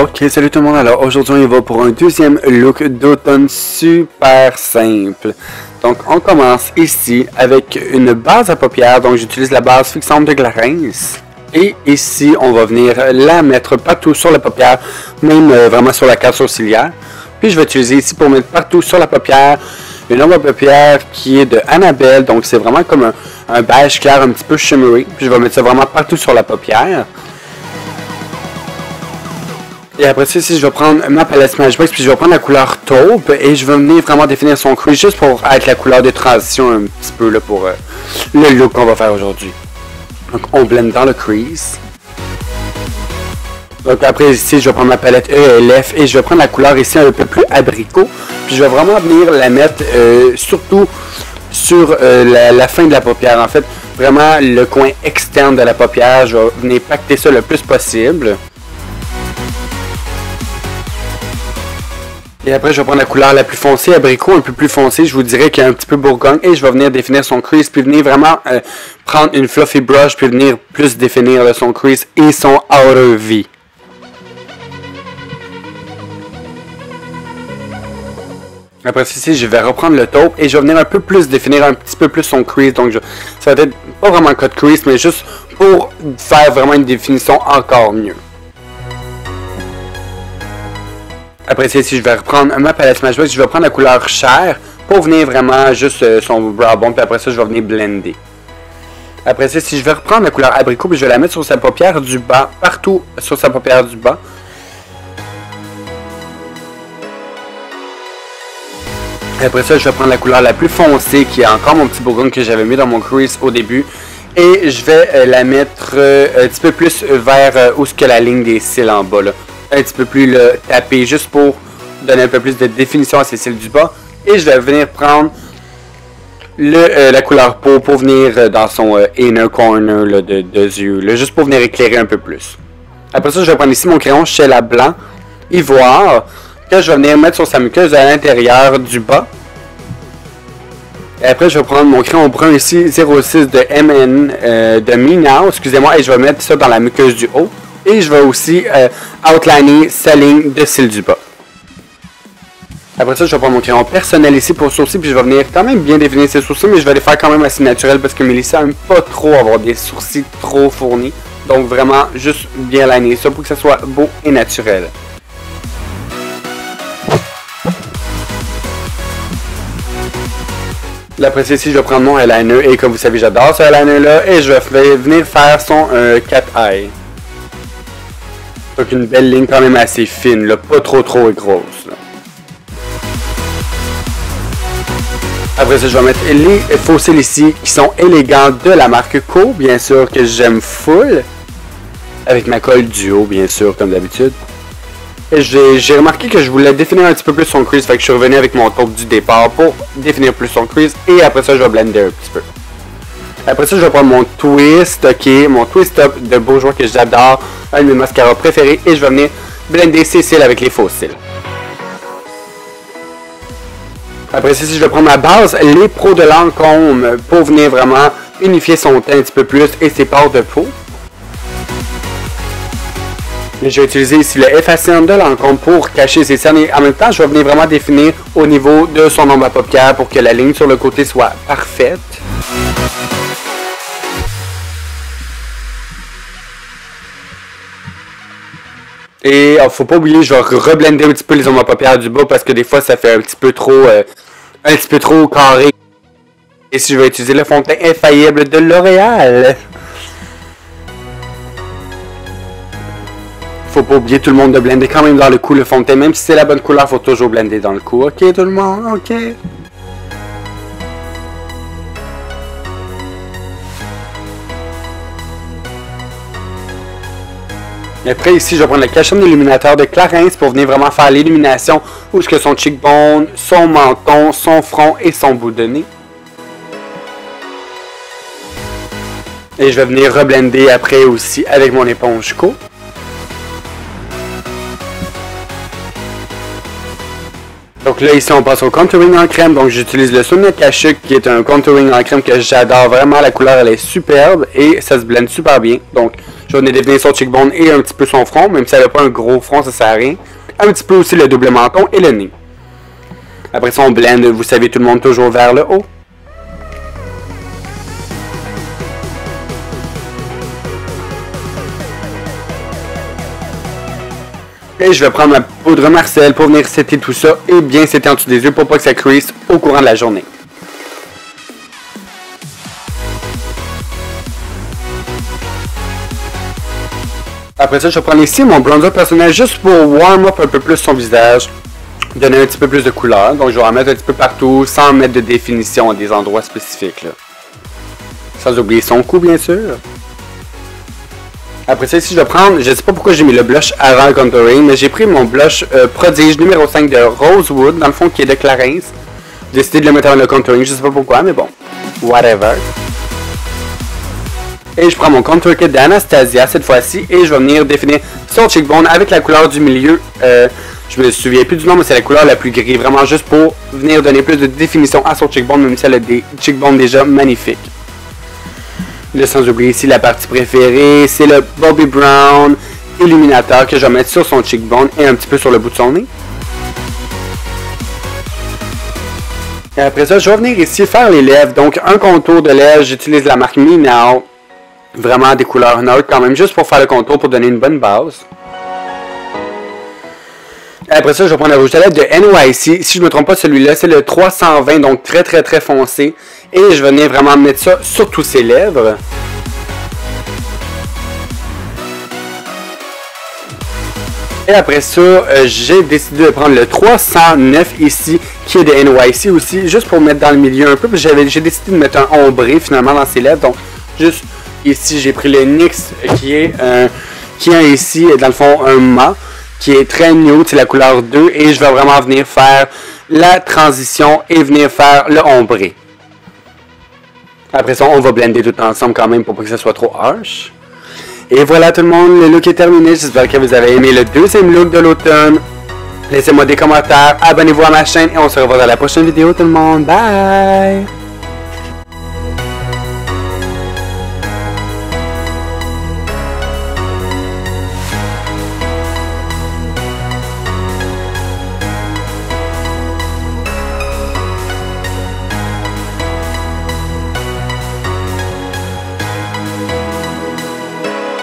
Ok, salut tout le monde. Alors aujourd'hui on y va pour un deuxième look d'automne super simple. Donc on commence ici avec une base à paupières. Donc j'utilise la base fixante de Clarins. Et ici on va venir la mettre partout sur la paupière, même vraiment sur la carte sourcilière. Puis je vais utiliser ici pour mettre partout sur la paupière une ombre à paupières qui est de Annabelle. Donc c'est vraiment comme un beige clair un petit peu shimmery. Puis je vais mettre ça vraiment partout sur la paupière. Et après ça, ici, je vais prendre ma palette Smashbox, puis je vais prendre la couleur taupe, et je vais venir vraiment définir son crease, juste pour être la couleur de transition un petit peu, là, pour le look qu'on va faire aujourd'hui. Donc, on blende dans le crease. Donc, après, ici, je vais prendre ma palette ELF, et je vais prendre la couleur ici un peu plus abricot, puis je vais vraiment venir la mettre, surtout sur la fin de la paupière, en fait, vraiment le coin externe de la paupière. Je vais venir pacter ça le plus possible. Et après, je vais prendre la couleur la plus foncée, abricot, un peu plus foncé. Je vous dirais qu'il y a un petit peu bourgogne. Et je vais venir définir son crease, puis venir vraiment prendre une fluffy brush, puis venir plus définir son crease et son outer V. Après ceci, je vais reprendre le taupe et je vais venir un peu plus définir un petit peu plus son crease. Donc, ça va être pas vraiment cut crease, mais juste pour faire vraiment une définition encore mieux. Après ça, ici, je vais reprendre ma palette Smashbox, je vais prendre la couleur chair pour venir vraiment juste son brow bone, puis après ça, je vais venir blender. Après ça, ici, je vais reprendre la couleur abricot, puis je vais la mettre sur sa paupière du bas, partout sur sa paupière du bas. Après ça, je vais prendre la couleur la plus foncée, qui est encore mon petit bourgogne que j'avais mis dans mon crease au début. Et je vais la mettre un petit peu plus vers où est-ce que la ligne des cils en bas, là. Un petit peu plus le taper juste pour donner un peu plus de définition à ces cils du bas. Et je vais venir prendre la couleur peau pour venir dans son inner corner là, de yeux, là, juste pour venir éclairer un peu plus. Après ça, je vais prendre ici mon crayon Sheila blanc, ivoire, que je vais venir mettre sur sa muqueuse à l'intérieur du bas. Et après, je vais prendre mon crayon brun ici, 06 de MN, de Me Now, excusez-moi, et je vais mettre ça dans la muqueuse du haut. Et je vais aussi outliner sa ligne de cils du bas. Après ça, je vais prendre mon crayon personnel ici pour sourcils. Puis je vais venir quand même bien définir ses sourcils. Mais je vais les faire quand même assez naturels. Parce que Melissa n'aime pas trop avoir des sourcils trop fournis. Donc vraiment, juste bien liner ça pour que ça soit beau et naturel. Là, après ça, ici, je vais prendre mon eyeliner. Et comme vous savez, j'adore ce eyeliner là. Et je vais venir faire son cat eye. Donc une belle ligne quand même assez fine, là, pas trop grosse. Là. Après ça, je vais mettre les faux cils ici qui sont élégants de la marque Co, bien sûr que j'aime full. Avec ma colle duo, bien sûr, comme d'habitude. Et j'ai remarqué que je voulais définir un petit peu plus son crease, fait que je suis revenu avec mon taupe du départ pour définir plus son crease. Et après ça, je vais blender un petit peu. Après ça, je vais prendre mon twist, ok, mon twist up de Bourjois que j'adore, un de mes mascaras préférés, et je vais venir blender ses cils avec les faux cils. Après ça, je vais prendre ma base, les pros de Lancôme, pour venir vraiment unifier son teint un petit peu plus et ses pores de peau. Et je vais utiliser ici le F-Accent de Lancôme pour cacher ses cernes et en même temps, je vais venir vraiment définir au niveau de son ombre à paupières pour que la ligne sur le côté soit parfaite. Et faut pas oublier, je vais reblender un petit peu les ombres à paupières du bas parce que des fois ça fait un petit peu trop carré. Et si je vais utiliser le fond de teint infaillible de L'Oréal. Faut pas oublier tout le monde de blender quand même dans le cou le fond de teint. Même si c'est la bonne couleur, faut toujours blender dans le cou. Ok tout le monde, ok. Après ici, je vais prendre le cachon illuminateur de Clarins pour venir vraiment faire l'illumination où est-ce que son cheekbone, son menton, son front et son bout de nez. Et je vais venir reblender après aussi avec mon éponge Co. Donc Donc là, ici, on passe au contouring en crème. Donc j'utilise le Sonia Kashuk qui est un contouring en crème que j'adore vraiment. La couleur, elle est superbe et ça se blende super bien. Donc je vais venir définir son cheekbone et un petit peu son front. Même si elle n'a pas un gros front, ça sert à rien. Un petit peu aussi le double menton et le nez. Après ça, on blende, vous savez, tout le monde toujours vers le haut. Et je vais prendre ma poudre Marcel pour venir setter tout ça et bien setter en dessous des yeux pour pas que ça crease au courant de la journée. Après ça, je vais prendre ici mon bronzer personnel juste pour warm up un peu plus son visage. Donner un petit peu plus de couleur. Donc je vais en mettre un petit peu partout sans mettre de définition à des endroits spécifiques. Là. Sans oublier son cou bien sûr. Après ça ici je vais prendre, je sais pas pourquoi j'ai mis le blush avant le contouring, mais j'ai pris mon blush Prodige numéro 5 de Rosewood, dans le fond qui est de Clarins. J'ai décidé de le mettre avant le contouring, je sais pas pourquoi, mais bon, whatever. Et je prends mon contour kit d'Anastasia cette fois-ci et je vais venir définir son cheekbone avec la couleur du milieu. Je me souviens plus du nom, mais c'est la couleur la plus gris, vraiment juste pour venir donner plus de définition à son cheekbone, même si elle a des cheekbones déjà magnifiques. Là, sans oublier ici la partie préférée, c'est le Bobbi Brown Illuminateur que je vais mettre sur son cheekbone et un petit peu sur le bout de son nez. Et après ça, je vais venir ici faire les lèvres. Donc, un contour de lèvres, j'utilise la marque Me Now. Vraiment des couleurs neutres quand même, juste pour faire le contour, pour donner une bonne base. Et après ça, je vais prendre le rouge de lèvres de NYC. Si je ne me trompe pas, celui-là, c'est le 320, donc très très très foncé. Et je vais venir vraiment mettre ça sur tous ses lèvres. Et après ça, j'ai décidé de prendre le 309 ici, qui est de NYC aussi, juste pour mettre dans le milieu un peu. J'ai décidé de mettre un ombré finalement dans ses lèvres. Donc, juste ici, j'ai pris le NYX qui est ici, dans le fond, un mat, qui est très nude, c'est la couleur 2. Et je vais vraiment venir faire la transition et venir faire le ombré. Après ça, on va blender tout ensemble quand même pour pas que ça soit trop harsh. Et voilà tout le monde, le look est terminé. J'espère que vous avez aimé le deuxième look de l'automne. Laissez-moi des commentaires, abonnez-vous à ma chaîne et on se revoit dans la prochaine vidéo tout le monde. Bye!